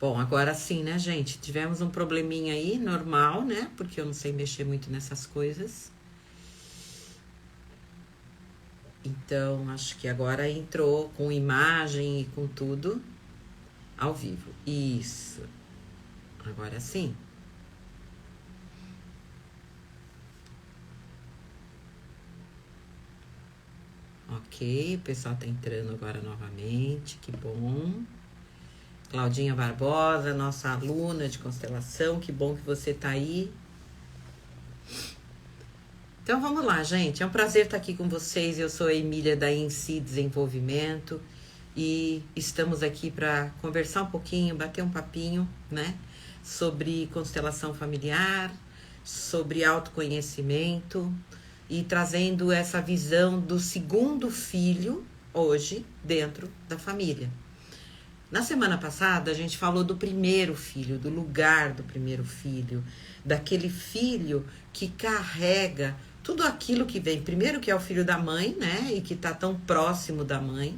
Bom, agora sim, né, gente? Tivemos um probleminha aí, normal, né? Porque eu não sei mexer muito nessas coisas. Então, acho que agora entrou com imagem e com tudo ao vivo. Isso. Agora sim. Ok, o pessoal tá entrando agora novamente, que bom. Claudinha Barbosa, nossa aluna de constelação, que bom que você tá aí. Então vamos lá, gente. É um prazer estar aqui com vocês. Eu sou a Emília da INSI Desenvolvimento e estamos aqui para conversar um pouquinho, bater um papinho, né? Sobre constelação familiar, sobre autoconhecimento e trazendo essa visão do segundo filho hoje dentro da família. Na semana passada, a gente falou do primeiro filho, do lugar do primeiro filho, daquele filho que carrega tudo aquilo que vem. Primeiro, que é o filho da mãe, né? E que está tão próximo da mãe.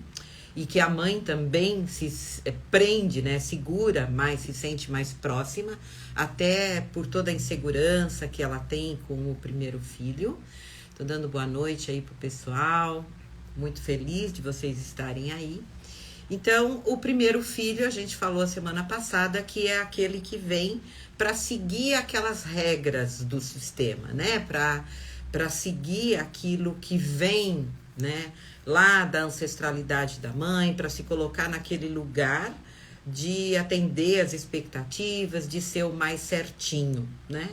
E que a mãe também se prende, né? Segura mais, se sente mais próxima, até por toda a insegurança que ela tem com o primeiro filho. Tô dando boa noite aí pro pessoal. Muito feliz de vocês estarem aí. Então, o primeiro filho, a gente falou a semana passada, que é aquele que vem para seguir aquelas regras do sistema, né? Para seguir aquilo que vem, né? Lá da ancestralidade da mãe, para se colocar naquele lugar de atender as expectativas, de ser o mais certinho, né?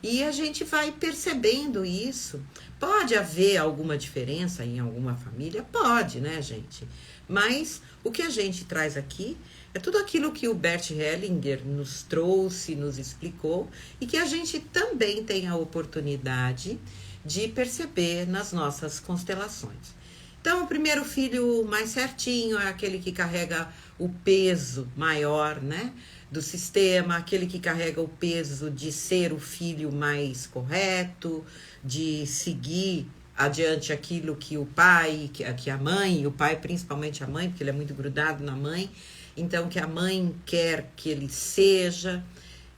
E a gente vai percebendo isso. Pode haver alguma diferença em alguma família? Pode, né, gente? Mas o que a gente traz aqui é tudo aquilo que o Bert Hellinger nos trouxe, nos explicou, e que a gente também tem a oportunidade de perceber nas nossas constelações. Então, o primeiro filho mais certinho é aquele que carrega o peso maior, né, do sistema, aquele que carrega o peso de ser o filho mais correto, de seguir adiante aquilo que o pai, que a mãe, o pai principalmente a mãe, porque ele é muito grudado na mãe, então que a mãe quer que ele seja,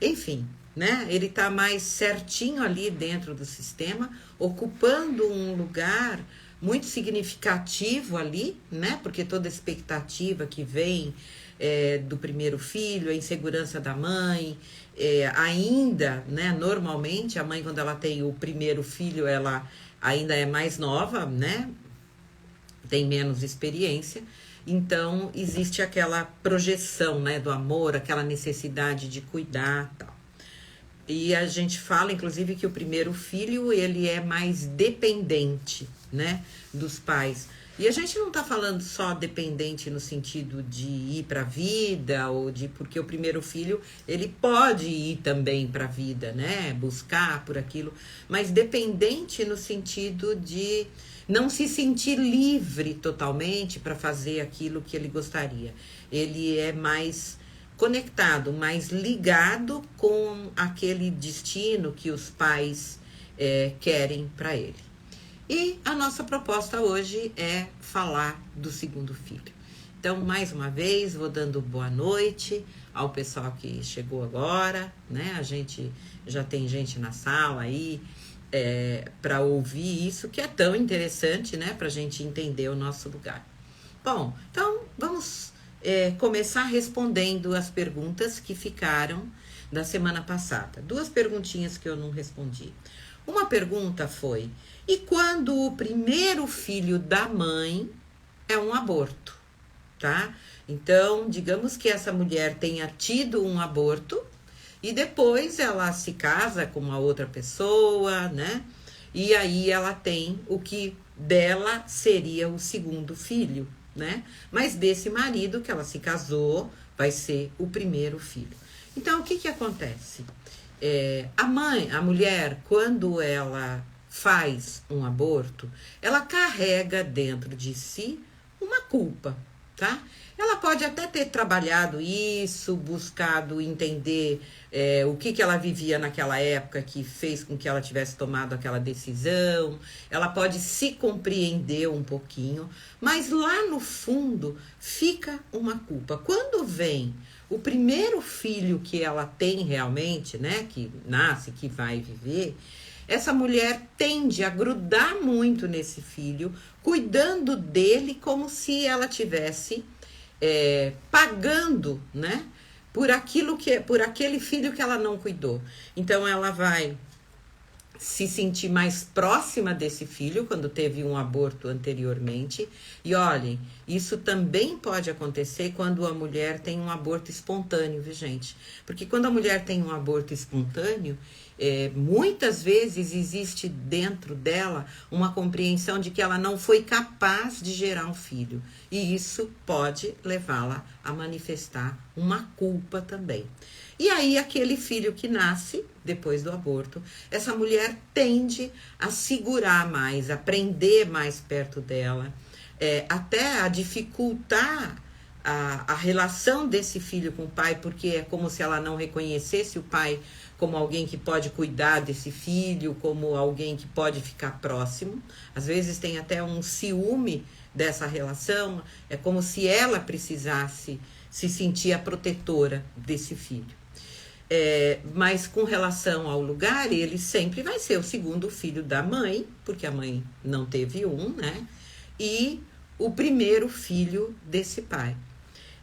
enfim, né? Ele tá mais certinho ali dentro do sistema, ocupando um lugar muito significativo ali, né? Porque toda expectativa que vem do primeiro filho, a insegurança da mãe, ainda, né? Normalmente a mãe, quando ela tem o primeiro filho, ela ainda é mais nova, né? Tem menos experiência. Então, existe aquela projeção, né, do amor, aquela necessidade de cuidar, tal. E a gente fala, inclusive, que o primeiro filho, ele é mais dependente, né, dos pais. E a gente não tá falando só dependente no sentido de ir para a vida, ou de porque o primeiro filho, ele pode ir também para a vida, né, buscar por aquilo, mas dependente no sentido de não se sentir livre totalmente para fazer aquilo que ele gostaria. Ele é mais conectado, mais ligado com aquele destino que os pais querem para ele. E a nossa proposta hoje é falar do segundo filho. Então, mais uma vez, vou dando boa noite ao pessoal que chegou agora, né? A gente já tem gente na sala aí para ouvir isso, que é tão interessante, né? Para a gente entender o nosso lugar. Bom, então vamos começar respondendo as perguntas que ficaram da semana passada. Duas perguntinhas que eu não respondi. Uma pergunta foi: e quando o primeiro filho da mãe é um aborto, tá? Então, digamos que essa mulher tenha tido um aborto e depois ela se casa com uma outra pessoa, né? E aí ela tem o que dela seria o segundo filho, né? Mas desse marido que ela se casou vai ser o primeiro filho. Então, o que que acontece? A mulher, quando ela faz um aborto, ela carrega dentro de si uma culpa, tá? Ela pode até ter trabalhado isso, buscado entender o que ela vivia naquela época que fez com que ela tivesse tomado aquela decisão. Ela pode se compreender um pouquinho, mas lá no fundo fica uma culpa. Quando vem o primeiro filho que ela tem realmente, né, que nasce, que vai viver, essa mulher tende a grudar muito nesse filho, cuidando dele como se ela tivesse pagando, né, por aquele filho que ela não cuidou. Então ela vai se sentir mais próxima desse filho quando teve um aborto anteriormente. E olhem, isso também pode acontecer quando a mulher tem um aborto espontâneo, viu, gente? Porque quando a mulher tem um aborto espontâneo, muitas vezes existe dentro dela uma compreensão de que ela não foi capaz de gerar um filho. E isso pode levá-la a manifestar uma culpa também. E aí, aquele filho que nasce depois do aborto, essa mulher tende a segurar mais, a prender mais perto dela, até a dificultar a relação desse filho com o pai, porque é como se ela não reconhecesse o pai como alguém que pode cuidar desse filho, como alguém que pode ficar próximo. Às vezes tem até um ciúme dessa relação, é como se ela precisasse se sentir a protetora desse filho. Mas com relação ao lugar, ele sempre vai ser o segundo filho da mãe, porque a mãe não teve um, né? E o primeiro filho desse pai.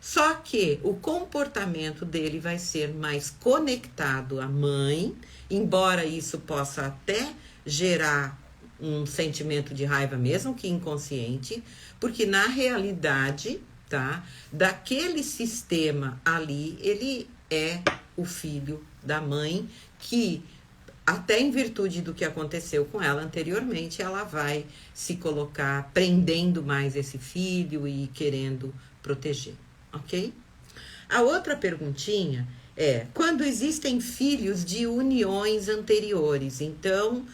Só que o comportamento dele vai ser mais conectado à mãe, embora isso possa até gerar um sentimento de raiva, mesmo que inconsciente, porque na realidade, tá, daquele sistema ali, ele é o filho da mãe, que até em virtude do que aconteceu com ela anteriormente, ela vai se colocar prendendo mais esse filho e querendo proteger, ok? A outra perguntinha é: quando existem filhos de uniões anteriores? Então,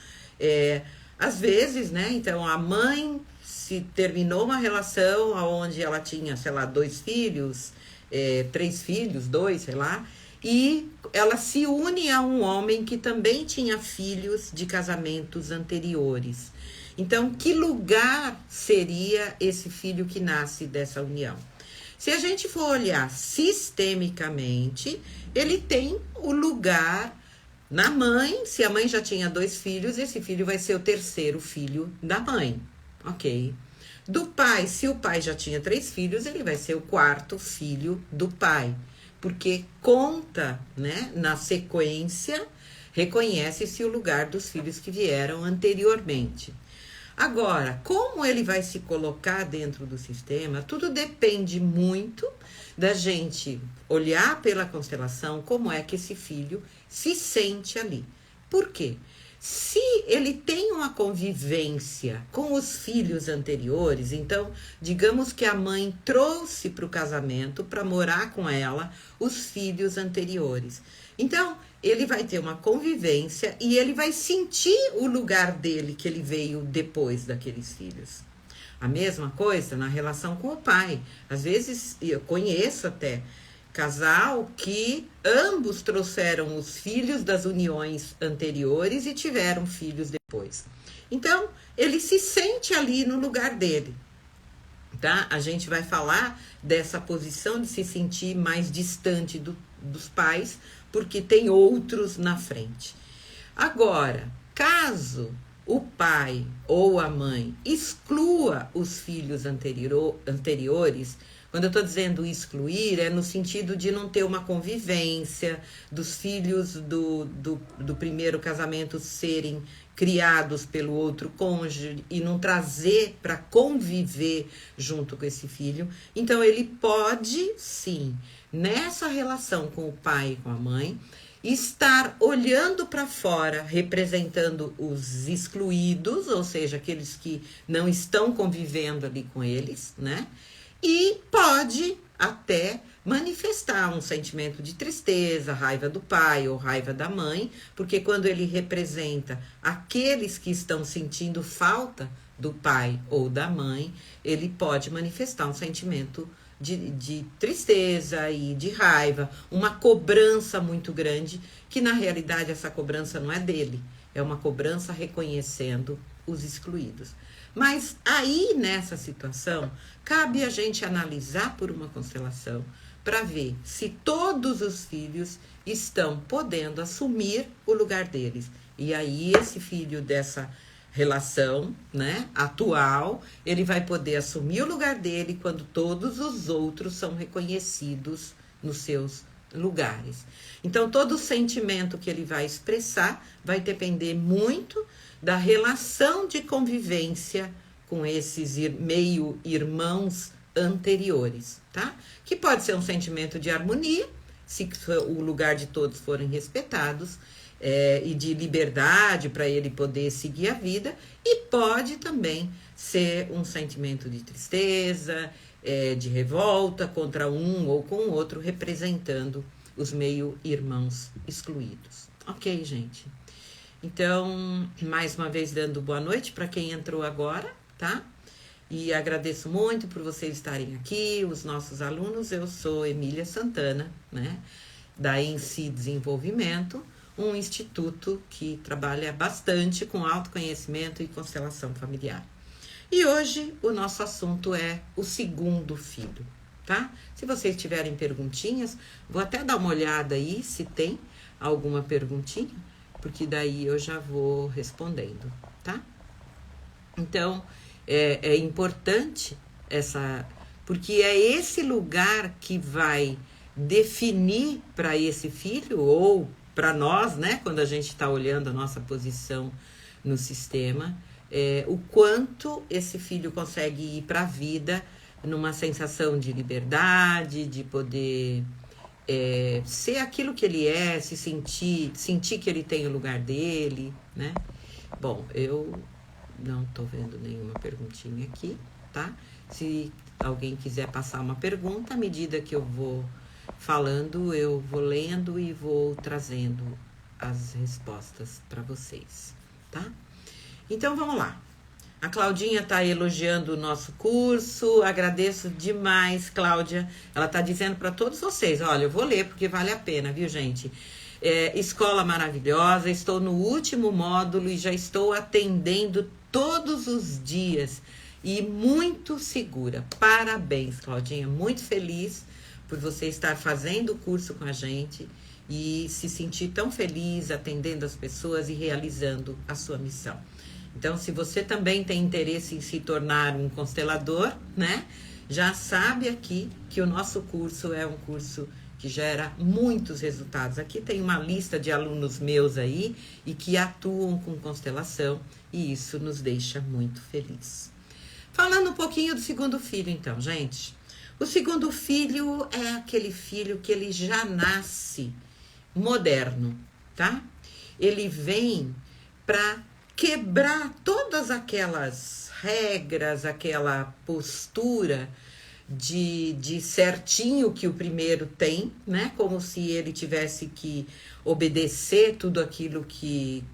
às vezes, né, então a mãe se terminou uma relação onde ela tinha, sei lá, 2 filhos, 3 filhos, 2, sei lá, e ela se une a um homem que também tinha filhos de casamentos anteriores. Então, que lugar seria esse filho que nasce dessa união? Se a gente for olhar sistemicamente, ele tem o lugar na mãe. Se a mãe já tinha 2 filhos, esse filho vai ser o terceiro filho da mãe, ok? Do pai, se o pai já tinha 3 filhos, ele vai ser o 4º filho do pai, porque conta, né, na sequência, reconhece-se o lugar dos filhos que vieram anteriormente. Agora, como ele vai se colocar dentro do sistema, tudo depende muito da gente olhar pela constelação como é que esse filho se sente ali. Por quê? Se ele tem uma convivência com os filhos anteriores, então, digamos que a mãe trouxe para o casamento para morar com ela os filhos anteriores. Então, ele vai ter uma convivência e ele vai sentir o lugar dele que ele veio depois daqueles filhos. A mesma coisa na relação com o pai. Às vezes, eu conheço até casal que ambos trouxeram os filhos das uniões anteriores e tiveram filhos depois. Então, ele se sente ali no lugar dele, tá? A gente vai falar dessa posição de se sentir mais distante dos pais, porque tem outros na frente. Agora, caso o pai ou a mãe exclua os filhos anteriores, quando eu estou dizendo excluir, é no sentido de não ter uma convivência, dos filhos do primeiro casamento serem criados pelo outro cônjuge e não trazer para conviver junto com esse filho. Então, ele pode, sim, nessa relação com o pai e com a mãe, estar olhando para fora, representando os excluídos, ou seja, aqueles que não estão convivendo ali com eles, né? E pode até manifestar um sentimento de tristeza, raiva do pai ou raiva da mãe, porque quando ele representa aqueles que estão sentindo falta do pai ou da mãe, ele pode manifestar um sentimento de tristeza e de raiva, uma cobrança muito grande, que na realidade essa cobrança não é dele, é uma cobrança reconhecendo os excluídos. Mas aí, nessa situação, cabe a gente analisar por uma constelação, para ver se todos os filhos estão podendo assumir o lugar deles. E aí esse filho dessa relação, né, atual, ele vai poder assumir o lugar dele quando todos os outros são reconhecidos nos seus lugares. Então, todo o sentimento que ele vai expressar vai depender muito da relação de convivência com esses meio-irmãos anteriores, tá? Que pode ser um sentimento de harmonia, se o lugar de todos forem respeitados, e de liberdade para ele poder seguir a vida, e pode também ser um sentimento de tristeza, de revolta contra um ou com o outro, representando os meio-irmãos excluídos. Ok, gente? Então, mais uma vez dando boa noite para quem entrou agora, tá? E agradeço muito por vocês estarem aqui, os nossos alunos. Eu sou Emília Santana, né? Da ENSI Desenvolvimento, um instituto que trabalha bastante com autoconhecimento e constelação familiar. E hoje o nosso assunto é o segundo filho, tá? Se vocês tiverem perguntinhas, vou até dar uma olhada aí se tem alguma perguntinha, porque daí eu já vou respondendo, tá? Então, é importante porque é esse lugar que vai definir para esse filho ou para nós, né, quando a gente está olhando a nossa posição no sistema, o quanto esse filho consegue ir para a vida numa sensação de liberdade, de poder ser aquilo que ele é, se sentir que ele tem o lugar dele, né? Bom, eu não estou vendo nenhuma perguntinha aqui, tá? Se alguém quiser passar uma pergunta, à medida que eu vou falando, eu vou lendo e vou trazendo as respostas para vocês, tá? Então, vamos lá. A Claudinha está elogiando o nosso curso, agradeço demais, Cláudia. Ela está dizendo para todos vocês, olha, eu vou ler porque vale a pena, viu, gente? Escola maravilhosa, estou no último módulo e já estou atendendo todos os dias e muito segura. Parabéns, Claudinha, muito feliz por você estar fazendo o curso com a gente e se sentir tão feliz atendendo as pessoas e realizando a sua missão. Então, se você também tem interesse em se tornar um constelador, né, já sabe aqui que o nosso curso é um curso que gera muitos resultados. Aqui tem uma lista de alunos meus aí e que atuam com constelação e isso nos deixa muito felizes. Falando um pouquinho do segundo filho, então, gente. O segundo filho é aquele filho que ele já nasce moderno, tá? Ele vem para quebrar todas aquelas regras, aquela postura de certinho que o primeiro tem, né? Como se ele tivesse que obedecer tudo aquilo que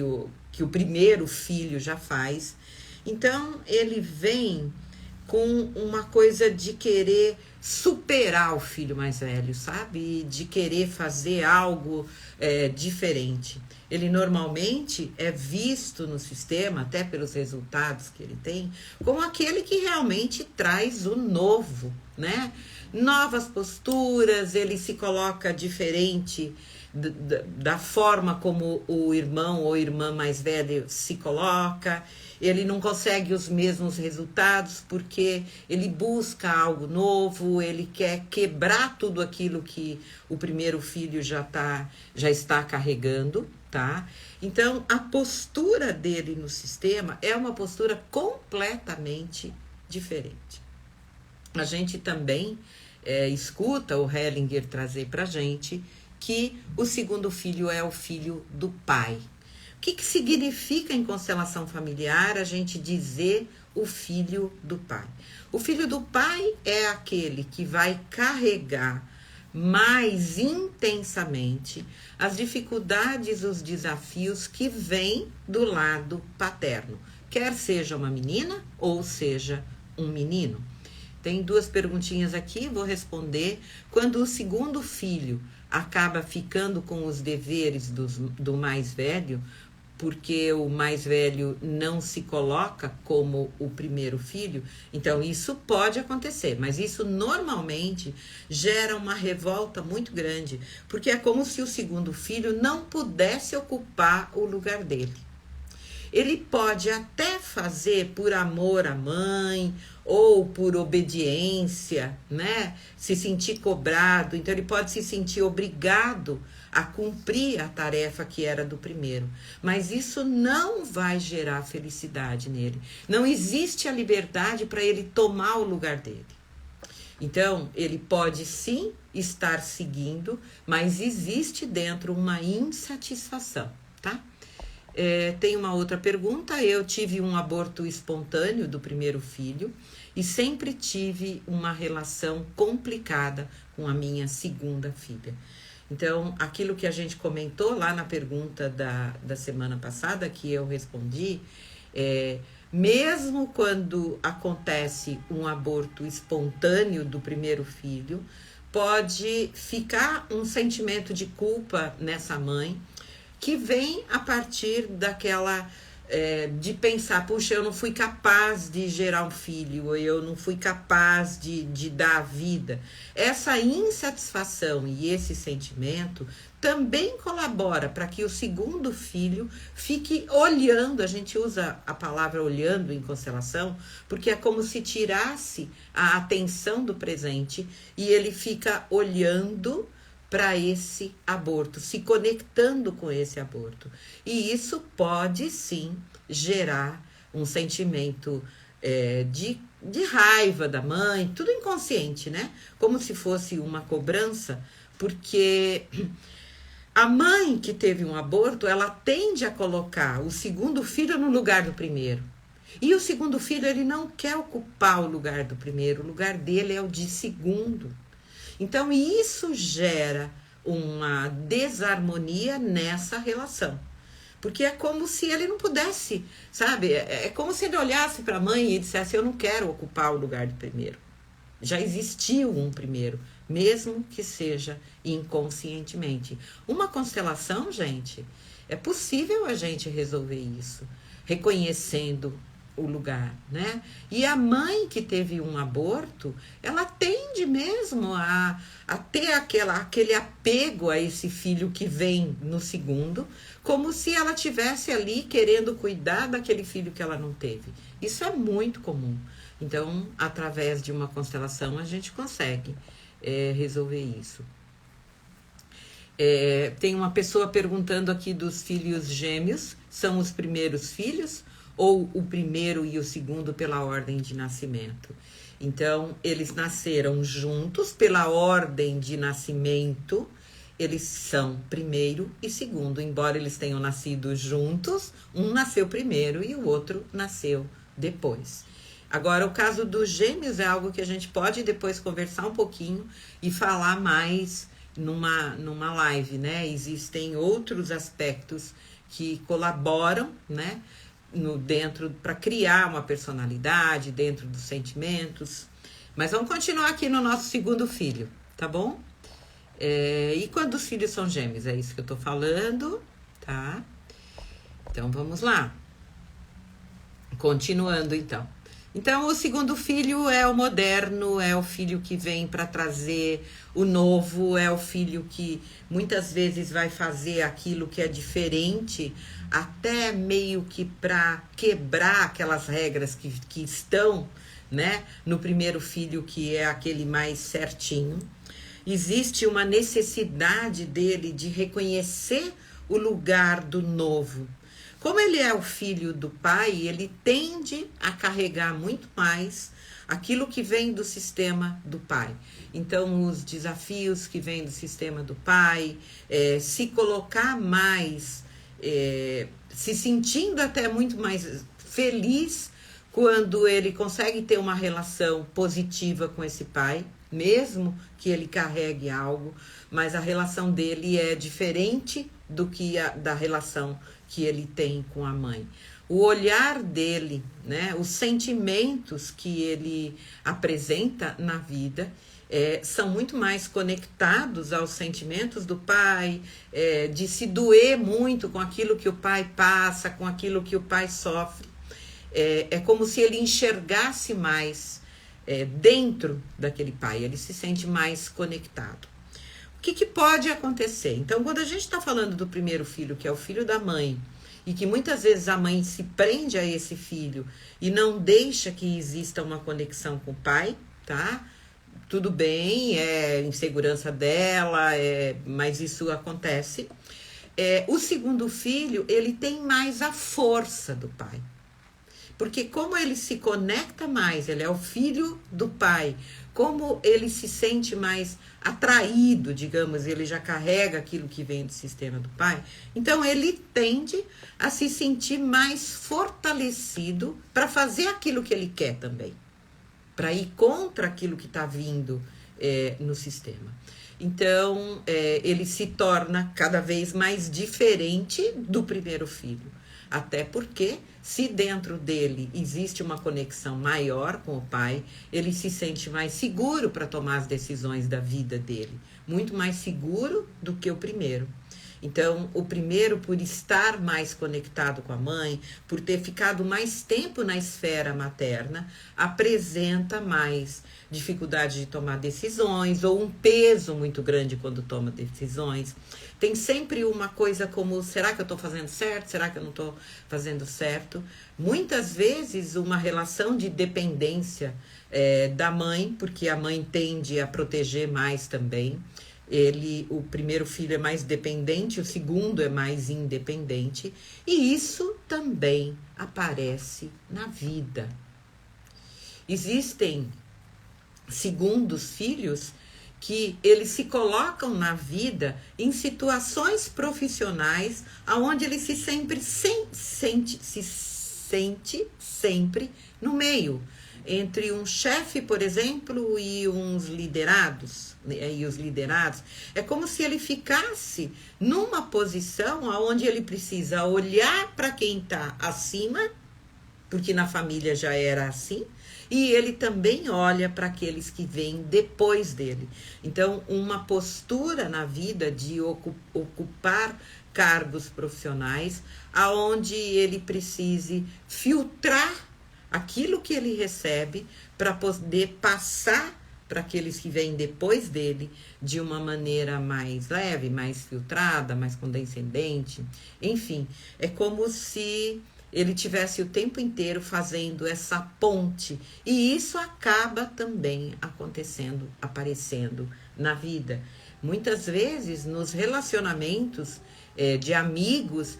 o primeiro filho já faz. Então, ele vem com uma coisa de querer superar o filho mais velho, sabe? De querer fazer algo diferente. Ele normalmente é visto no sistema, até pelos resultados que ele tem, como aquele que realmente traz o novo, né? Novas posturas, ele se coloca diferente da forma como o irmão ou irmã mais velho se coloca. Ele não consegue os mesmos resultados porque ele busca algo novo, ele quer quebrar tudo aquilo que o primeiro filho já está carregando, tá? Então, a postura dele no sistema é uma postura completamente diferente. A gente também escuta o Hellinger trazer para a gente que o segundo filho é o filho do pai. O que significa em constelação familiar a gente dizer o filho do pai? O filho do pai é aquele que vai carregar mais intensamente as dificuldades, os desafios que vêm do lado paterno, quer seja uma menina ou seja um menino. Tem duas perguntinhas aqui, vou responder. Quando o segundo filho acaba ficando com os deveres do mais velho, porque o mais velho não se coloca como o primeiro filho. Então isso pode acontecer, mas isso normalmente gera uma revolta muito grande, porque é como se o segundo filho não pudesse ocupar o lugar dele. Ele pode até fazer por amor à mãe ou por obediência, né? Se sentir cobrado, então ele pode se sentir obrigado a cumprir a tarefa que era do primeiro. Mas isso não vai gerar felicidade nele. Não existe a liberdade para ele tomar o lugar dele. Então, ele pode sim estar seguindo, mas existe dentro uma insatisfação, tá? Tem uma outra pergunta. Eu tive um aborto espontâneo do primeiro filho e sempre tive uma relação complicada com a minha segunda filha. Então, aquilo que a gente comentou lá na pergunta da semana passada, que eu respondi, mesmo quando acontece um aborto espontâneo do primeiro filho, pode ficar um sentimento de culpa nessa mãe, que vem a partir daquela de pensar, puxa, eu não fui capaz de gerar um filho, ou eu não fui capaz de dar a vida. Essa insatisfação e esse sentimento também colabora para que o segundo filho fique olhando. A gente usa a palavra olhando em constelação, porque é como se tirasse a atenção do presente e ele fica olhando para esse aborto, se conectando com esse aborto. E isso pode sim gerar um sentimento de raiva da mãe, tudo inconsciente, né? Como se fosse uma cobrança, porque a mãe que teve um aborto, ela tende a colocar o segundo filho no lugar do primeiro. E o segundo filho, ele não quer ocupar o lugar do primeiro, o lugar dele é o de segundo. Então, isso gera uma desarmonia nessa relação. Porque é como se ele não pudesse, sabe? É como se ele olhasse para a mãe e dissesse, eu não quero ocupar o lugar do primeiro. Já existiu um primeiro, mesmo que seja inconscientemente. Uma constelação, gente, é possível a gente resolver isso, reconhecendo o lugar, né? E a mãe que teve um aborto, ela tende mesmo a ter aquele apego a esse filho que vem no segundo, como se ela tivesse ali querendo cuidar daquele filho que ela não teve. Isso é muito comum. Então, através de uma constelação, a gente consegue resolver isso. Tem uma pessoa perguntando aqui dos filhos gêmeos, são os primeiros filhos ou o primeiro e o segundo pela ordem de nascimento? Então, eles nasceram juntos pela ordem de nascimento, eles são primeiro e segundo, embora eles tenham nascido juntos, um nasceu primeiro e o outro nasceu depois. Agora, o caso dos gêmeos é algo que a gente pode depois conversar um pouquinho e falar mais numa live, né? Existem outros aspectos que colaboram, né? Dentro para criar uma personalidade dentro dos sentimentos. Mas vamos continuar aqui no nosso segundo filho, tá bom? E quando os filhos são gêmeos? É isso que eu tô falando, tá? Então vamos lá. Continuando então. Então, o segundo filho é o moderno, é o filho que vem para trazer o novo, é o filho que muitas vezes vai fazer aquilo que é diferente, até meio que para quebrar aquelas regras que estão, né, no primeiro filho, que é aquele mais certinho. Existe uma necessidade dele de reconhecer o lugar do novo. Como ele é o filho do pai, ele tende a carregar muito mais aquilo que vem do sistema do pai. Então, os desafios que vêm do sistema do pai, se colocar mais, se sentindo até muito mais feliz quando ele consegue ter uma relação positiva com esse pai, mesmo que ele carregue algo, mas a relação dele é diferente do que da relação que ele tem com a mãe. O olhar dele, né, os sentimentos que ele apresenta na vida, são muito mais conectados aos sentimentos do pai, de se doer muito com aquilo que o pai passa, com aquilo que o pai sofre. É como se ele enxergasse mais dentro daquele pai, ele se sente mais conectado. O que pode acontecer? Então, quando a gente está falando do primeiro filho, que é o filho da mãe, e que muitas vezes a mãe se prende a esse filho e não deixa que exista uma conexão com o pai, tá? Tudo bem, é insegurança dela, mas isso acontece. O segundo filho, ele tem mais a força do pai. Porque como ele se conecta mais, ele é o filho do pai, como ele se sente mais atraído, digamos, ele já carrega aquilo que vem do sistema do pai, então ele tende a se sentir mais fortalecido para fazer aquilo que ele quer também, para ir contra aquilo que está vindo no sistema. Então, ele se torna cada vez mais diferente do primeiro filho. Até porque, se dentro dele existe uma conexão maior com o pai, ele se sente mais seguro para tomar as decisões da vida dele. Muito mais seguro do que o primeiro. Então, o primeiro, por estar mais conectado com a mãe, por ter ficado mais tempo na esfera materna, apresenta mais dificuldade de tomar decisões ou um peso muito grande quando toma decisões. Tem sempre uma coisa como, será que eu estou fazendo certo? Será que eu não estou fazendo certo? Muitas vezes uma relação de dependência da mãe, porque a mãe tende a proteger mais também. O primeiro filho é mais dependente, o segundo é mais independente. E isso também aparece na vida. Existem segundos filhos que eles se colocam na vida em situações profissionais onde ele se sente sempre no meio, entre um chefe, por exemplo, e os liderados. É como se ele ficasse numa posição onde ele precisa olhar para quem está acima, porque na família já era assim, e ele também olha para aqueles que vêm depois dele. Então, uma postura na vida de ocupar cargos profissionais, aonde ele precise filtrar aquilo que ele recebe para poder passar para aqueles que vêm depois dele de uma maneira mais leve, mais filtrada, mais condescendente. Enfim, é como se ele tivesse o tempo inteiro fazendo essa ponte. E isso acaba também aparecendo na vida. Muitas vezes, nos relacionamentos de amigos,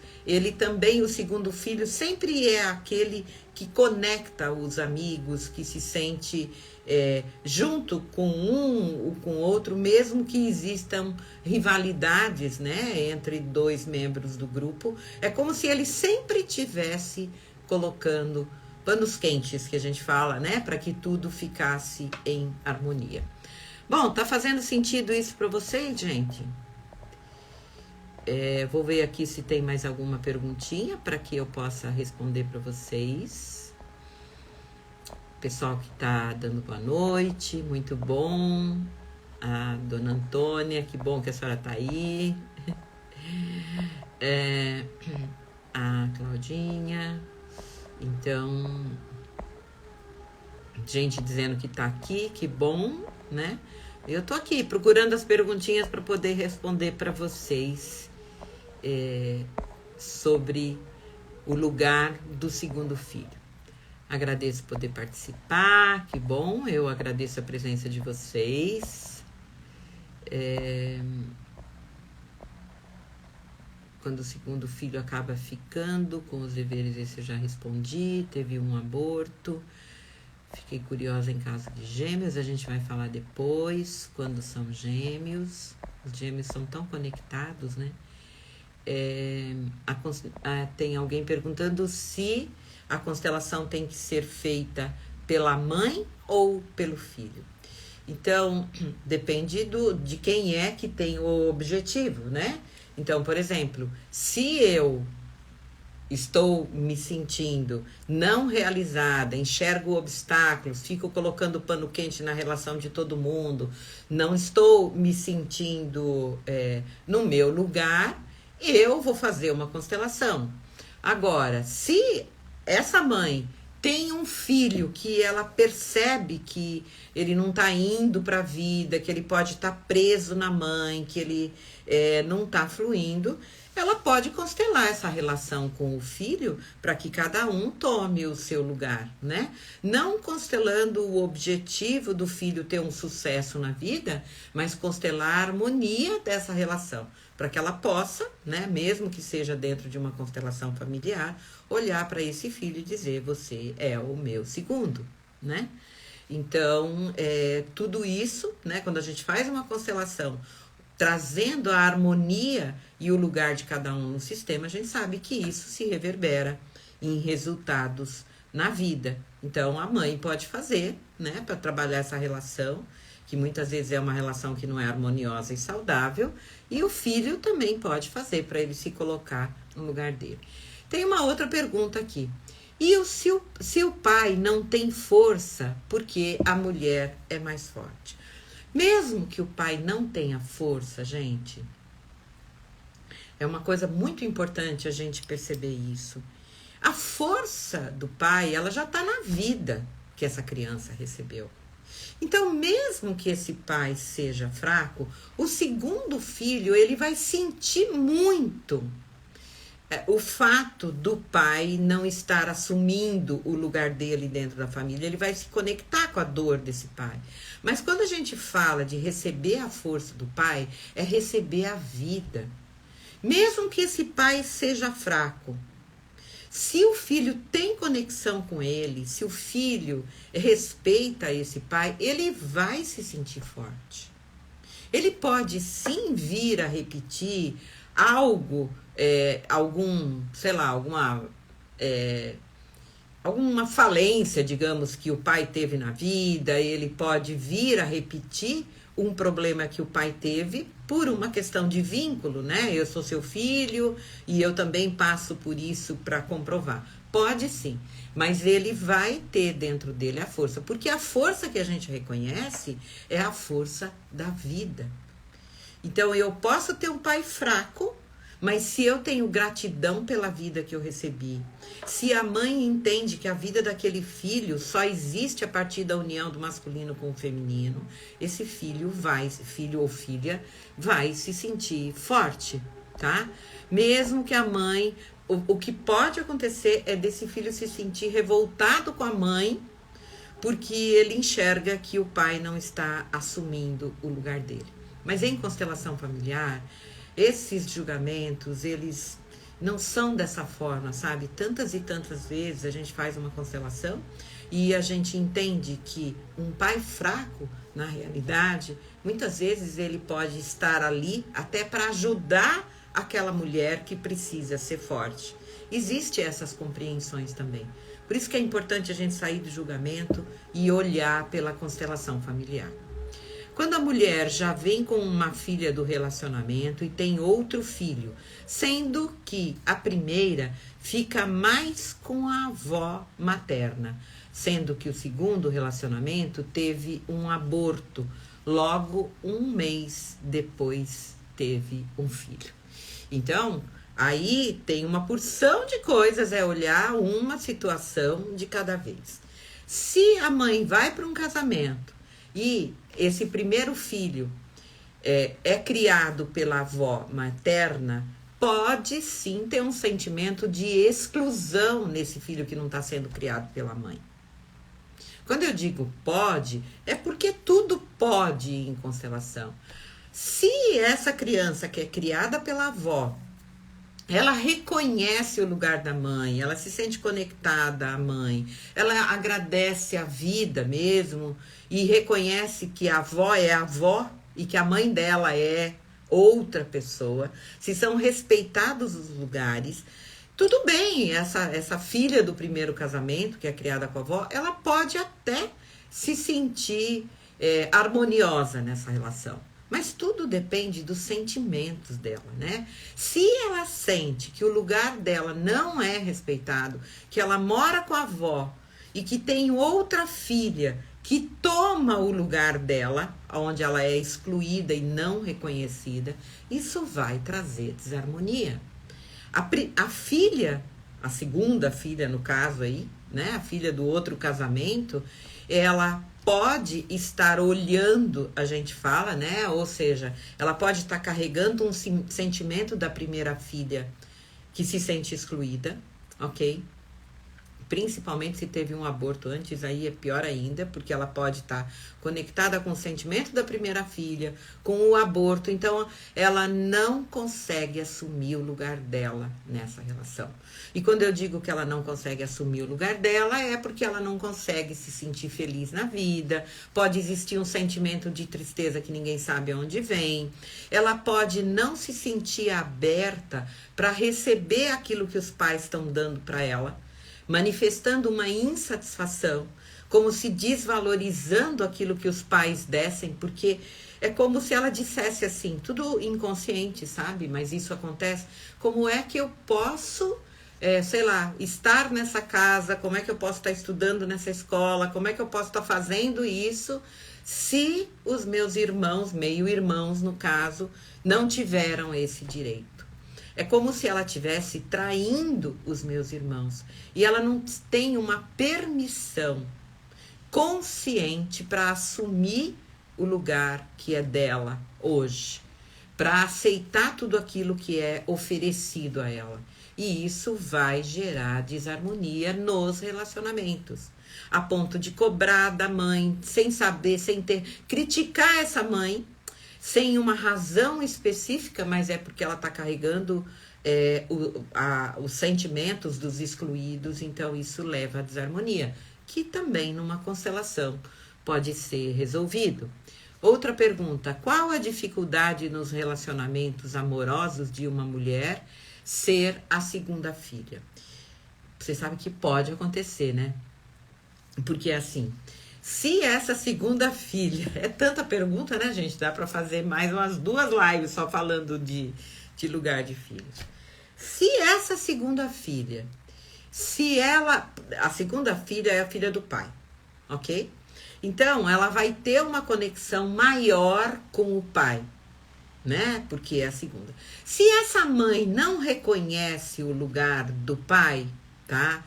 o segundo filho sempre é aquele que conecta os amigos, que se sente junto com um ou com outro, mesmo que existam rivalidades, né, entre dois membros do grupo. É como se ele sempre tivesse colocando panos quentes, que a gente fala, né, para que tudo ficasse em harmonia. Bom, tá fazendo sentido isso para vocês, gente? Vou ver aqui se tem mais alguma perguntinha para que eu possa responder para vocês. Pessoal que está dando boa noite, muito bom. A dona Antônia, que bom que a senhora está aí. A Claudinha. Então, gente dizendo que está aqui, que bom, né? Eu tô aqui procurando as perguntinhas para poder responder para vocês sobre o lugar do segundo filho. Agradeço poder participar, que bom, eu agradeço a presença de vocês. Quando o segundo filho acaba ficando com os deveres, esse eu já respondi, teve um aborto. Fiquei curiosa em caso de gêmeos, a gente vai falar depois, quando são gêmeos. Os gêmeos são tão conectados, né? Tem alguém perguntando se a constelação tem que ser feita pela mãe ou pelo filho. Então, depende de quem é que tem o objetivo, né? Então, por exemplo, se eu estou me sentindo não realizada, enxergo obstáculos, fico colocando pano quente na relação de todo mundo, não estou me sentindo no meu lugar, eu vou fazer uma constelação. Agora, se essa mãe tem um filho que ela percebe que ele não está indo para a vida, que ele pode estar preso na mãe, que ele não está fluindo, ela pode constelar essa relação com o filho para que cada um tome o seu lugar, né? Não constelando o objetivo do filho ter um sucesso na vida, mas constelar a harmonia dessa relação, para que ela possa, né, mesmo que seja dentro de uma constelação familiar, olhar para esse filho e dizer: você é o meu segundo, né? Então, tudo isso, né, quando a gente faz uma constelação, trazendo a harmonia e o lugar de cada um no sistema, a gente sabe que isso se reverbera em resultados na vida. Então, a mãe pode fazer, né, para trabalhar essa relação, que muitas vezes é uma relação que não é harmoniosa e saudável, e o filho também pode fazer para ele se colocar no lugar dele. Tem uma outra pergunta aqui. E se o pai não tem força, porque a mulher é mais forte? Mesmo que o pai não tenha força, gente, é uma coisa muito importante a gente perceber isso. A força do pai, ela já está na vida que essa criança recebeu. Então, mesmo que esse pai seja fraco, o segundo filho, ele vai sentir muito o fato do pai não estar assumindo o lugar dele dentro da família. Ele vai se conectar com a dor desse pai. Mas quando a gente fala de receber a força do pai, é receber a vida. Mesmo que esse pai seja fraco, se o filho tem conexão com ele, se o filho respeita esse pai, ele vai se sentir forte. Ele pode sim vir a repetir algo, alguma falência, digamos, que o pai teve na vida. Ele pode vir a repetir um problema que o pai teve por uma questão de vínculo, né? Eu sou seu filho e eu também passo por isso para comprovar. Pode sim, mas ele vai ter dentro dele a força, porque a força que a gente reconhece é a força da vida. Então, eu posso ter um pai fraco, mas se eu tenho gratidão pela vida que eu recebi, se a mãe entende que a vida daquele filho só existe a partir da união do masculino com o feminino, esse filho ou filha, vai se sentir forte, tá? Mesmo que a mãe, o que pode acontecer é desse filho se sentir revoltado com a mãe, porque ele enxerga que o pai não está assumindo o lugar dele. Mas em constelação familiar, esses julgamentos, eles não são dessa forma, sabe? Tantas e tantas vezes a gente faz uma constelação e a gente entende que um pai fraco, na realidade, muitas vezes ele pode estar ali até para ajudar aquela mulher que precisa ser forte. Existem essas compreensões também. Por isso que é importante a gente sair do julgamento e olhar pela constelação familiar. Quando a mulher já vem com uma filha do relacionamento e tem outro filho, sendo que a primeira fica mais com a avó materna, sendo que o segundo relacionamento teve um aborto, logo um mês depois teve um filho. Então, aí tem uma porção de coisas, é olhar uma situação de cada vez. Se a mãe vai para um casamento e esse primeiro filho é criado pela avó materna, pode sim ter um sentimento de exclusão nesse filho que não está sendo criado pela mãe. Quando eu digo pode, é porque tudo pode em constelação. Se essa criança que é criada pela avó, ela reconhece o lugar da mãe, ela se sente conectada à mãe, ela agradece a vida mesmo e reconhece que a avó é a avó e que a mãe dela é outra pessoa, se são respeitados os lugares, tudo bem, essa filha do primeiro casamento, que é criada com a avó, ela pode até se sentir harmoniosa nessa relação. Mas tudo depende dos sentimentos dela, né? Se ela sente que o lugar dela não é respeitado, que ela mora com a avó e que tem outra filha que toma o lugar dela, onde ela é excluída e não reconhecida, isso vai trazer desarmonia. A filha, a segunda filha no caso aí, né? A filha do outro casamento, ela pode estar olhando, a gente fala, né? Ou seja, ela pode estar carregando um sentimento da primeira filha que se sente excluída, ok? Principalmente se teve um aborto antes, aí é pior ainda, porque ela pode estar conectada com o sentimento da primeira filha, com o aborto, então ela não consegue assumir o lugar dela nessa relação. E quando eu digo que ela não consegue assumir o lugar dela, é porque ela não consegue se sentir feliz na vida, pode existir um sentimento de tristeza que ninguém sabe aonde vem, ela pode não se sentir aberta para receber aquilo que os pais estão dando para ela, manifestando uma insatisfação, como se desvalorizando aquilo que os pais dessem, porque é como se ela dissesse assim, tudo inconsciente, sabe? Mas isso acontece. Como é que eu posso, sei lá, estar nessa casa? Como é que eu posso estar estudando nessa escola? Como é que eu posso estar fazendo isso se os meus irmãos, meio-irmãos no caso, não tiveram esse direito? É como se ela estivesse traindo os meus irmãos. E ela não tem uma permissão consciente para assumir o lugar que é dela hoje. Para aceitar tudo aquilo que é oferecido a ela. E isso vai gerar desarmonia nos relacionamentos. A ponto de cobrar da mãe, sem saber, sem ter... criticar essa mãe, sem uma razão específica, mas é porque ela está carregando os sentimentos dos excluídos, então isso leva à desarmonia, que também numa constelação pode ser resolvido. Outra pergunta, qual a dificuldade nos relacionamentos amorosos de uma mulher ser a segunda filha? Você sabe que pode acontecer, né? Porque assim... Se essa segunda filha... É tanta pergunta, né, gente? Dá para fazer mais umas 2 lives só falando de lugar de filhos. Se essa segunda filha... Se ela... A segunda filha é a filha do pai, ok? Então, ela vai ter uma conexão maior com o pai, né? Porque é a segunda. Se essa mãe não reconhece o lugar do pai, tá?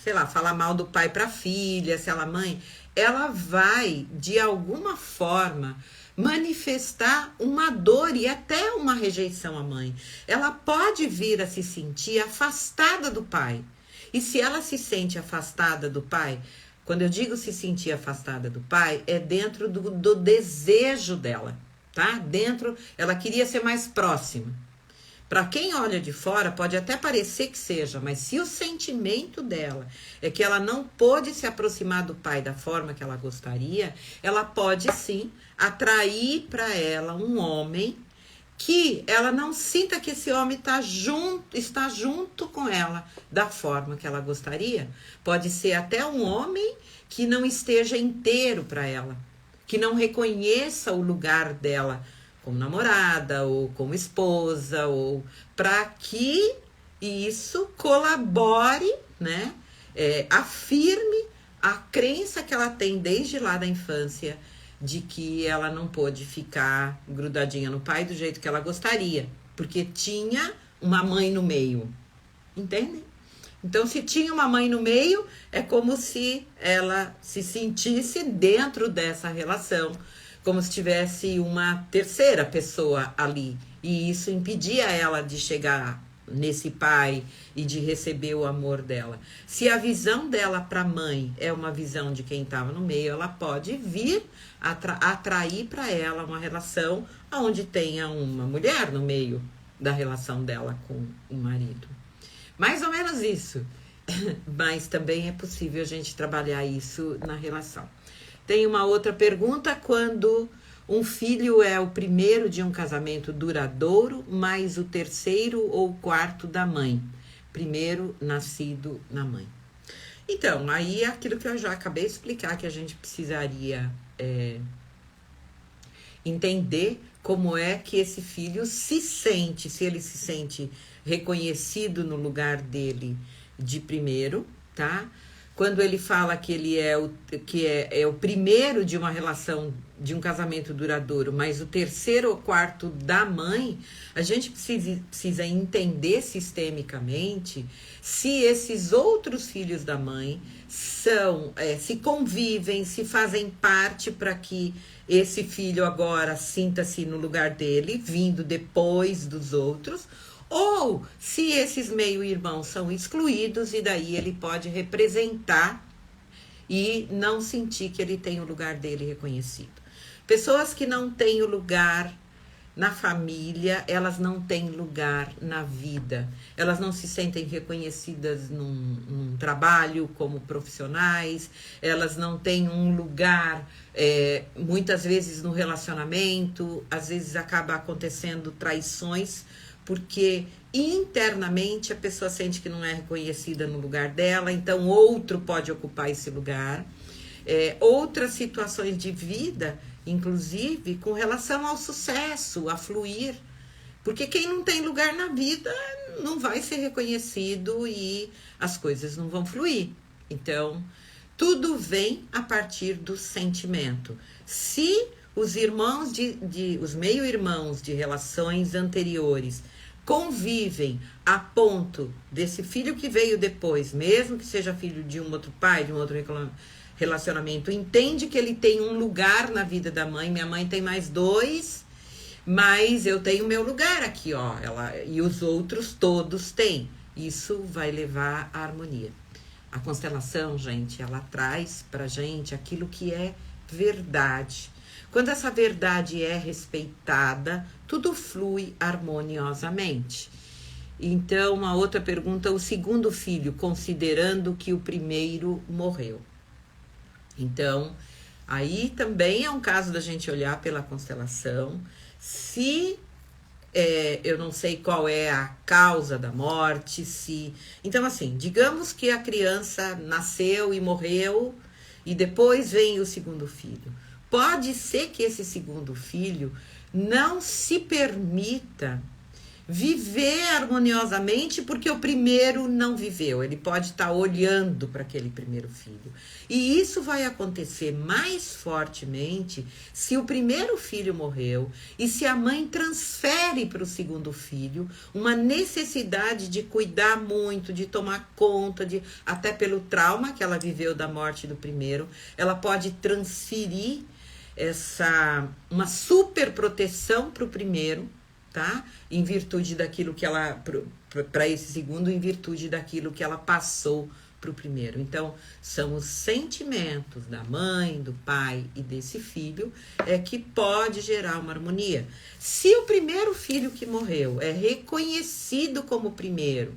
Sei lá, falar mal do pai para a filha, se ela mãe, ela vai, de alguma forma, manifestar uma dor e até uma rejeição à mãe. Ela pode vir a se sentir afastada do pai. E se ela se sente afastada do pai, quando eu digo se sentir afastada do pai, é dentro do desejo dela, tá? Dentro, ela queria ser mais próxima. Para quem olha de fora, pode até parecer que seja, mas se o sentimento dela é que ela não pôde se aproximar do pai da forma que ela gostaria, ela pode sim atrair para ela um homem que ela não sinta que esse homem está junto com ela da forma que ela gostaria. Pode ser até um homem que não esteja inteiro para ela, que não reconheça o lugar dela como namorada ou como esposa, ou para que isso colabore, né? Afirme a crença que ela tem desde lá da infância de que ela não pôde ficar grudadinha no pai do jeito que ela gostaria, porque tinha uma mãe no meio, entende? Então, se tinha uma mãe no meio, é como se ela se sentisse dentro dessa relação, como se tivesse uma terceira pessoa ali. E isso impedia ela de chegar nesse pai e de receber o amor dela. Se a visão dela para a mãe é uma visão de quem estava no meio, ela pode vir atrair para ela uma relação onde tenha uma mulher no meio da relação dela com o marido. Mais ou menos isso. Mas também é possível a gente trabalhar isso na relação. Tem uma outra pergunta, quando um filho é o primeiro de um casamento duradouro, mas o terceiro ou quarto da mãe. Primeiro nascido na mãe. Então, aí é aquilo que eu já acabei de explicar, que a gente precisaria entender como é que esse filho se sente, se ele se sente reconhecido no lugar dele de primeiro, tá? Quando ele fala que ele é o primeiro de uma relação, de um casamento duradouro, mas o terceiro ou quarto da mãe, a gente precisa entender sistemicamente se esses outros filhos da mãe se convivem, se fazem parte para que esse filho agora sinta-se no lugar dele, vindo depois dos outros, ou se esses meio-irmãos são excluídos e daí ele pode representar e não sentir que ele tem o lugar dele reconhecido. Pessoas que não têm o lugar na família, elas não têm lugar na vida. Elas não se sentem reconhecidas num trabalho como profissionais, elas não têm um lugar, muitas vezes no relacionamento, às vezes acaba acontecendo traições, porque internamente a pessoa sente que não é reconhecida no lugar dela, então outro pode ocupar esse lugar. Outras situações de vida, inclusive com relação ao sucesso, a fluir, porque quem não tem lugar na vida não vai ser reconhecido e as coisas não vão fluir. Então, tudo vem a partir do sentimento. Se os irmãos os meio-irmãos de relações anteriores convivem a ponto desse filho que veio depois, mesmo que seja filho de um outro pai, de um outro relacionamento, entende que ele tem um lugar na vida da mãe. Minha mãe tem mais 2, mas eu tenho meu lugar aqui, ó. E os outros todos têm. Isso vai levar à harmonia. A constelação, gente, ela traz pra gente aquilo que é verdade. Quando essa verdade é respeitada, tudo flui harmoniosamente. Então, uma outra pergunta, o segundo filho, considerando que o primeiro morreu. Então, aí também é um caso da gente olhar pela constelação. Se eu não sei qual é a causa da morte, Então, assim, digamos que a criança nasceu e morreu, e depois vem o segundo filho. Pode ser que esse segundo filho não se permita viver harmoniosamente porque o primeiro não viveu. Ele pode estar olhando para aquele primeiro filho. E isso vai acontecer mais fortemente se o primeiro filho morreu e se a mãe transfere para o segundo filho uma necessidade de cuidar muito, de tomar conta, até pelo trauma que ela viveu da morte do primeiro, ela pode transferir uma super proteção para o primeiro, tá? Em virtude daquilo que ela, para esse segundo, em virtude daquilo que ela passou para o primeiro. Então, são os sentimentos da mãe, do pai e desse filho que pode gerar uma harmonia. Se o primeiro filho que morreu é reconhecido como primeiro,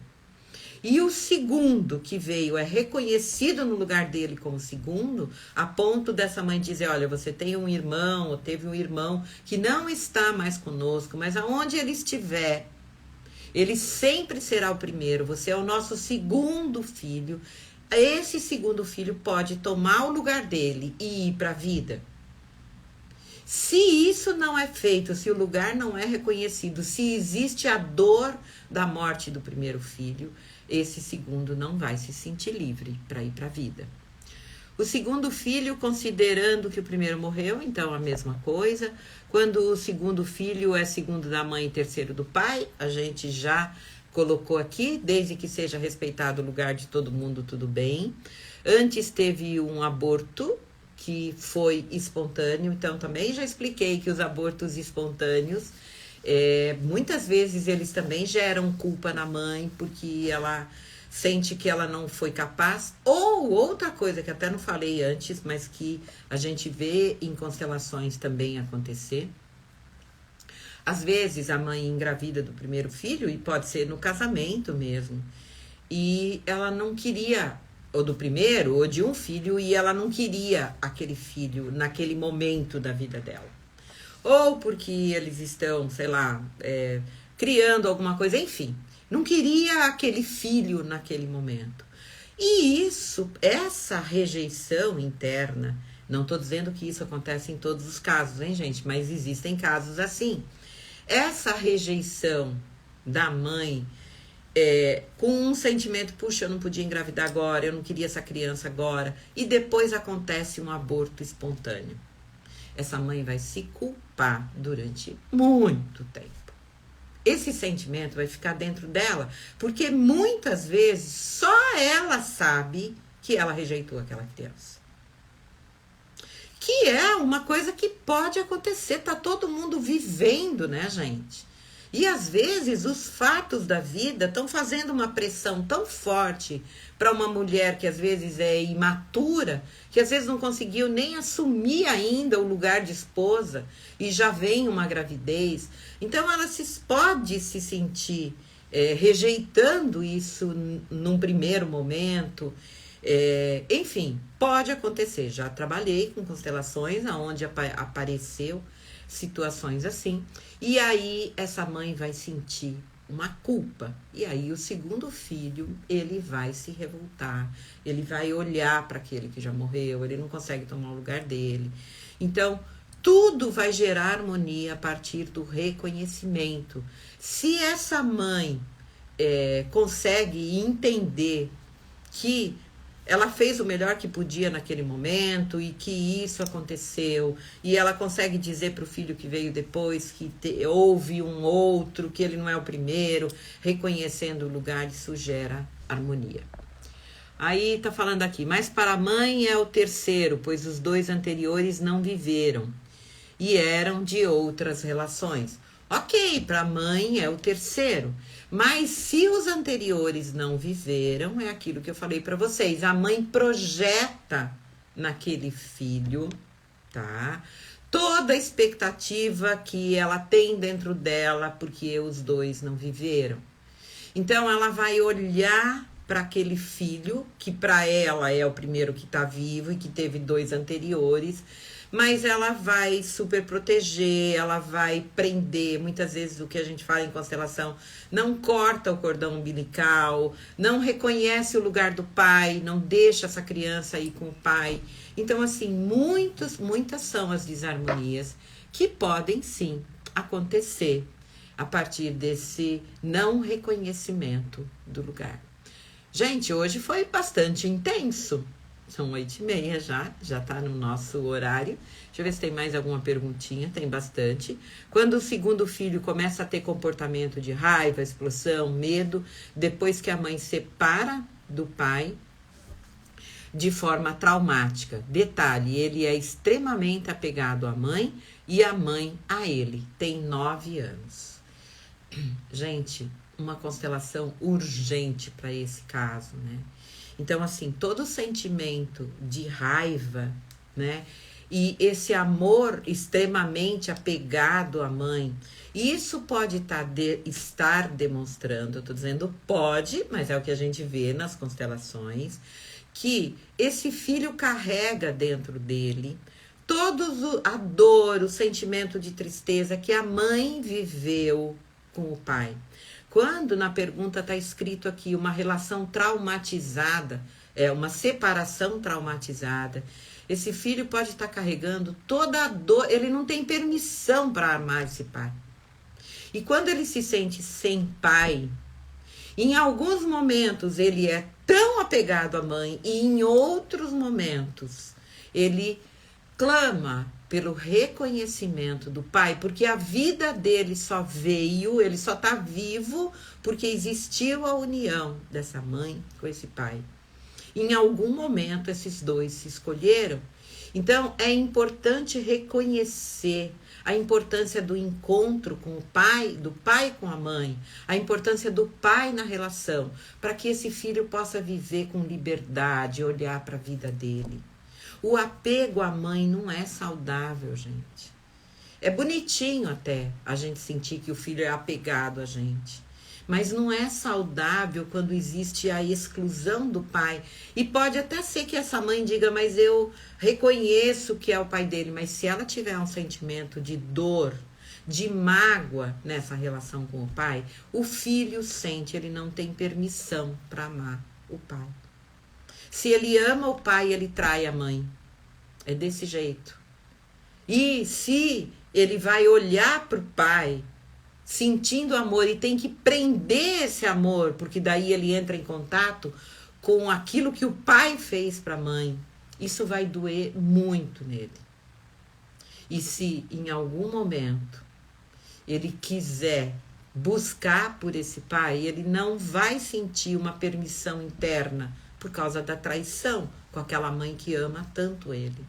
e o segundo que veio é reconhecido no lugar dele como segundo, a ponto dessa mãe dizer, olha, você tem um irmão, ou teve um irmão que não está mais conosco, mas aonde ele estiver, ele sempre será o primeiro, você é o nosso segundo filho. Esse segundo filho pode tomar o lugar dele e ir para a vida. Se isso não é feito, se o lugar não é reconhecido, se existe a dor da morte do primeiro filho, esse segundo não vai se sentir livre para ir para a vida. O segundo filho, considerando que o primeiro morreu, então a mesma coisa. Quando o segundo filho é segundo da mãe e terceiro do pai, a gente já colocou aqui, desde que seja respeitado o lugar de todo mundo, tudo bem. Antes teve um aborto que foi espontâneo, então também já expliquei que os abortos espontâneos, muitas vezes eles também geram culpa na mãe, porque ela sente que ela não foi capaz, ou outra coisa que até não falei antes, mas que a gente vê em constelações também acontecer. Às vezes a mãe engravida do primeiro filho, e pode ser no casamento mesmo, e ela não queria, ou do primeiro, ou de um filho, e ela não queria aquele filho naquele momento da vida dela. Ou porque eles estão, sei lá, criando alguma coisa, enfim. Não queria aquele filho naquele momento. E essa rejeição interna, Não estou dizendo que isso acontece em todos os casos, hein, gente? Mas existem casos assim. Essa rejeição da mãe, com um sentimento, puxa, eu não podia engravidar agora, eu não queria essa criança agora, e depois acontece um aborto espontâneo. Essa mãe vai se culpar durante muito tempo. Esse sentimento vai ficar dentro dela, porque muitas vezes só ela sabe que ela rejeitou aquela criança. Que é uma coisa que pode acontecer, tá todo mundo vivendo, né, gente? E às vezes os fatos da vida estão fazendo uma pressão tão forte para uma mulher que às vezes é imatura, que às vezes não conseguiu nem assumir ainda o lugar de esposa e já vem uma gravidez. Então ela pode se sentir rejeitando isso num primeiro momento. Enfim, pode acontecer. Já trabalhei com constelações onde apareceu situações assim. E aí essa mãe vai sentir uma culpa. E aí o segundo filho, ele vai se revoltar. Ele vai olhar para aquele que já morreu. Ele não consegue tomar o lugar dele. Então, tudo vai gerar harmonia a partir do reconhecimento. Se essa mãe consegue entender que ela fez o melhor que podia naquele momento e que isso aconteceu, e ela consegue dizer para o filho que veio depois que houve um outro, que ele não é o primeiro, reconhecendo o lugar, isso gera harmonia. Aí tá falando aqui, mas para a mãe é o terceiro, pois os dois anteriores não viveram e eram de outras relações. Ok, para a mãe é o terceiro, mas se os anteriores não viveram, é aquilo que eu falei para vocês, a mãe projeta naquele filho, tá? Toda a expectativa que ela tem dentro dela, porque os dois não viveram. Então ela vai olhar para aquele filho, que para ela é o primeiro que está vivo e que teve dois anteriores, mas ela vai super proteger, ela vai prender, muitas vezes o que a gente fala em constelação, não corta o cordão umbilical, não reconhece o lugar do pai, não deixa essa criança ir com o pai. Então, assim, muitas são as desarmonias que podem sim acontecer a partir desse não reconhecimento do lugar. Gente, hoje foi bastante intenso. São 8h30 já tá no nosso horário. Deixa eu ver se tem mais alguma perguntinha, tem bastante. Quando o segundo filho começa a ter comportamento de raiva, explosão, medo, depois que a mãe separa do pai de forma traumática. Detalhe, ele é extremamente apegado à mãe e a mãe a ele. Tem 9 anos. Gente, uma constelação urgente para esse caso, né? Então, assim, todo sentimento de raiva, né? E esse amor extremamente apegado à mãe, isso pode estar demonstrando, eu tô dizendo pode, mas é o que a gente vê nas constelações, que esse filho carrega dentro dele a dor, o sentimento de tristeza que a mãe viveu com o pai. Quando na pergunta está escrito aqui uma relação traumatizada, uma separação traumatizada, esse filho pode estar carregando toda a dor, ele não tem permissão para amar esse pai. E quando ele se sente sem pai, em alguns momentos ele é tão apegado à mãe e em outros momentos ele clama pelo reconhecimento do pai, porque a vida dele ele só está vivo porque existiu a união dessa mãe com esse pai. Em algum momento esses dois se escolheram. Então é importante reconhecer a importância do encontro com o pai, do pai com a mãe, a importância do pai na relação, para que esse filho possa viver com liberdade, olhar para a vida dele. O apego à mãe não é saudável, gente. É bonitinho até a gente sentir que o filho é apegado a gente. Mas não é saudável quando existe a exclusão do pai. E pode até ser que essa mãe diga, mas eu reconheço que é o pai dele. Mas se ela tiver um sentimento de dor, de mágoa nessa relação com o pai, o filho sente, ele não tem permissão para amar o pai. Se ele ama o pai, ele trai a mãe. É desse jeito. E se ele vai olhar para o pai sentindo amor e tem que prender esse amor, porque daí ele entra em contato com aquilo que o pai fez para a mãe, isso vai doer muito nele. E se em algum momento ele quiser buscar por esse pai, ele não vai sentir uma permissão interna por causa da traição com aquela mãe que ama tanto ele.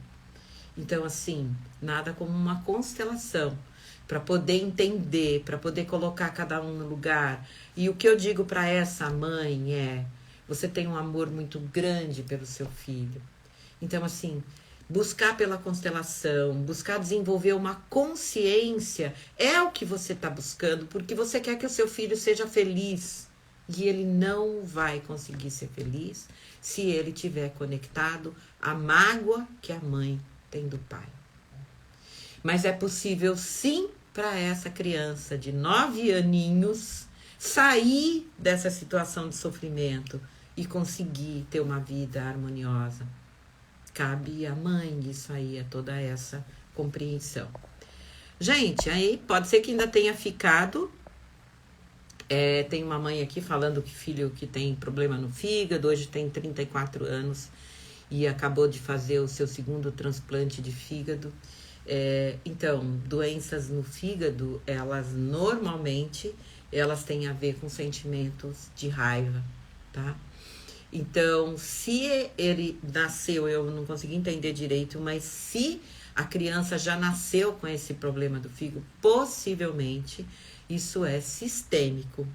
Então, assim, nada como uma constelação para poder entender, para poder colocar cada um no lugar. E o que eu digo para essa mãe é: você tem um amor muito grande pelo seu filho. Então, assim, buscar pela constelação, buscar desenvolver uma consciência é o que você está buscando, porque você quer que o seu filho seja feliz. E ele não vai conseguir ser feliz se ele estiver conectado à mágoa que a mãe tem do pai. Mas é possível sim para essa criança de 9 aninhos sair dessa situação de sofrimento e conseguir ter uma vida harmoniosa. Cabe à mãe isso aí, a toda essa compreensão. Gente, aí pode ser que ainda tenha ficado. Tem uma mãe aqui falando que filho que tem problema no fígado, hoje tem 34 anos e acabou de fazer o seu segundo transplante de fígado. Então, doenças no fígado, elas normalmente têm a ver com sentimentos de raiva, tá? Então, se ele nasceu, eu não consegui entender direito, mas se a criança já nasceu com esse problema do fígado, possivelmente isso é sistêmico.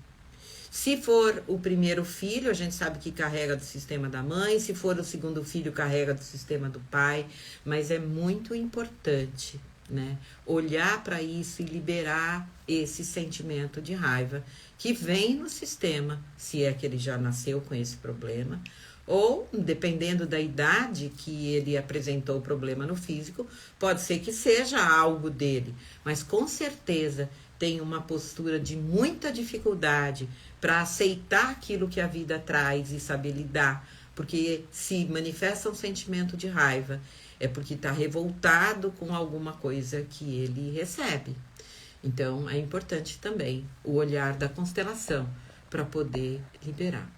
Se for o primeiro filho, a gente sabe que carrega do sistema da mãe. Se for o segundo filho, carrega do sistema do pai. Mas é muito importante, né, olhar para isso e liberar esse sentimento de raiva que vem no sistema, se é que ele já nasceu com esse problema, ou, dependendo da idade que ele apresentou o problema no físico, pode ser que seja algo dele, mas com certeza tem uma postura de muita dificuldade para aceitar aquilo que a vida traz e saber lidar, porque se manifesta um sentimento de raiva, é porque está revoltado com alguma coisa que ele recebe. Então, é importante também o olhar da constelação para poder liberar.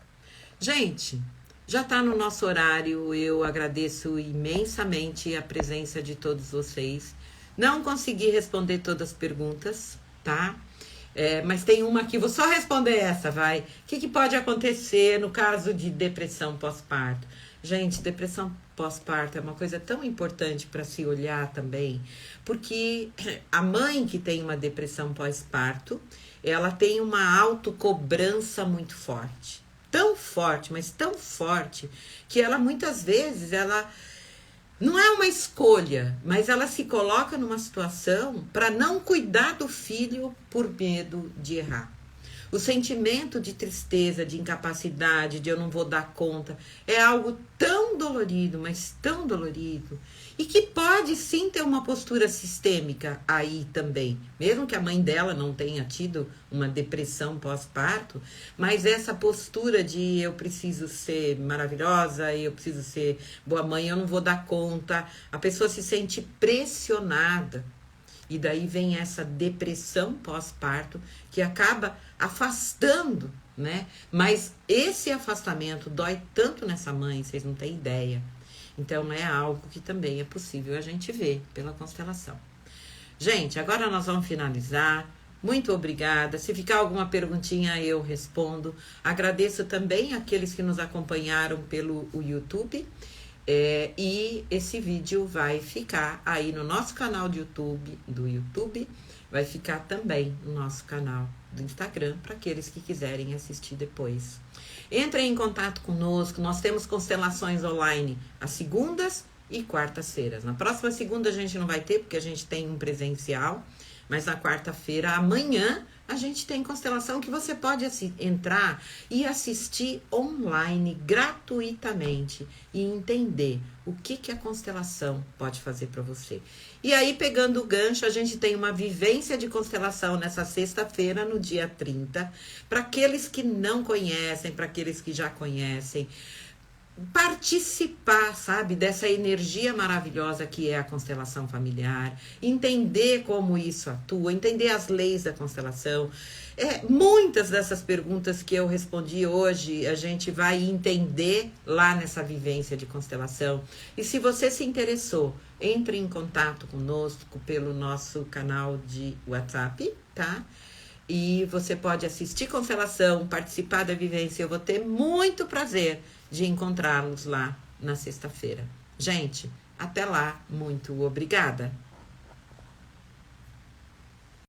Gente, já está no nosso horário, eu agradeço imensamente a presença de todos vocês. Não consegui responder todas as perguntas, tá? Mas tem uma aqui, vou só responder essa, vai. O que pode acontecer no caso de depressão pós-parto? Gente, depressão pós-parto é uma coisa tão importante para se olhar também, porque a mãe que tem uma depressão pós-parto, ela tem uma autocobrança muito forte. Tão forte, mas tão forte, que ela muitas vezes, ela não é uma escolha, mas ela se coloca numa situação para não cuidar do filho por medo de errar. O sentimento de tristeza, de incapacidade, de eu não vou dar conta, é algo tão dolorido, mas tão dolorido, e que pode sim ter uma postura sistêmica aí também, mesmo que a mãe dela não tenha tido uma depressão pós-parto, mas essa postura de eu preciso ser maravilhosa, eu preciso ser boa mãe, eu não vou dar conta, a pessoa se sente pressionada. E daí vem essa depressão pós-parto que acaba afastando, né? Mas esse afastamento dói tanto nessa mãe, vocês não têm ideia. Então é algo que também é possível a gente ver pela constelação. Gente, agora nós vamos finalizar. Muito obrigada. Se ficar alguma perguntinha, eu respondo. Agradeço também aqueles que nos acompanharam pelo YouTube. E esse vídeo vai ficar aí no nosso canal do YouTube, vai ficar também no nosso canal do Instagram, para aqueles que quiserem assistir depois. Entrem em contato conosco, nós temos constelações online às segundas e quartas-feiras. Na próxima segunda a gente não vai ter, porque a gente tem um presencial, mas na quarta-feira, amanhã, a gente tem constelação que você pode entrar e assistir online gratuitamente e entender o que a constelação pode fazer para você. E aí, pegando o gancho, a gente tem uma vivência de constelação nessa sexta-feira, no dia 30, para aqueles que não conhecem, para aqueles que já conhecem. participar, sabe, dessa energia maravilhosa que é a constelação familiar, entender como isso atua, entender as leis da constelação. Muitas dessas perguntas que eu respondi hoje, a gente vai entender lá nessa vivência de constelação. E se você se interessou, entre em contato conosco pelo nosso canal de WhatsApp, tá? E você pode assistir constelação, participar da vivência. Eu vou ter muito prazer de encontrá-los lá na sexta-feira. Gente, até lá, muito obrigada!